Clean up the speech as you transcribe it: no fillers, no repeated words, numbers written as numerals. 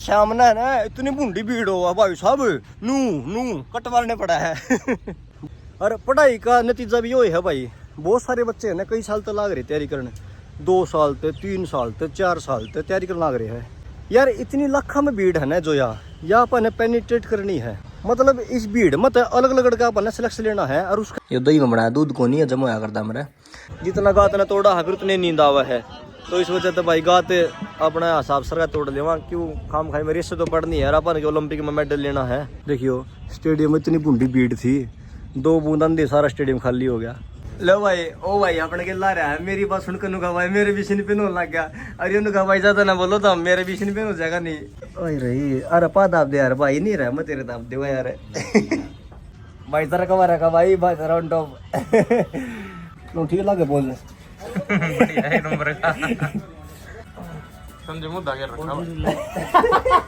सामने है ना इतनी बूंदी भीड़ हो भाई साहब, नू नू कट मारने पड़ा है। और पढ़ाई का नतीजा भी वही है भाई, बहुत सारे बच्चे है ना कई साल तक लाग रहे तैयारी करने, 2 साल ते 3 साल ते 4 साल ते तैयारी करने लाग रहे हैं यार। इतनी लाखों में भीड़ है ना जो यहाँ अपन पेनिट्रेट करनी है, मतलब इस भीड़ मत अलग अलग का अपन सिलेक्शन लेना है। और उसका ये दही में बनाया, दूध को नहीं है जमा करता मेरा, जितना गात ने तोड़ा है फिर उतने नींद आवा है। तो इस वजह से भाई गाते अपना हिसाब सरकार तोड़ लेवा, क्यों खाम खाई मेरी इससे तो पढ़नी है यार, अपन के ओलंपिक में मेडल लेना है। देखियो स्टेडियम में इतनी बूंदी भीड़ थी, 2 बूंद अंधे सारा स्टेडियम खाली हो गया। लो भाई ओ भाई अपने के ला रहा है, मेरी बात सुनकर नुका भाई मेरे भी सिन पे नो लग गया। अरे नुका भाई ज्यादा ना बोलो तो मेरे भी सिन पे हो जाएगा नहीं। ओए रही अरे पा दाब दे यार भाई, नहीं रहा मैं तेरे दाब देवा यार। भाई जरा कमा रखा भाई, भाई जरा ऑन टॉप। तो ठीक लगे बोल बढ़िया है नंबर का। संजय मुद्दा के रखा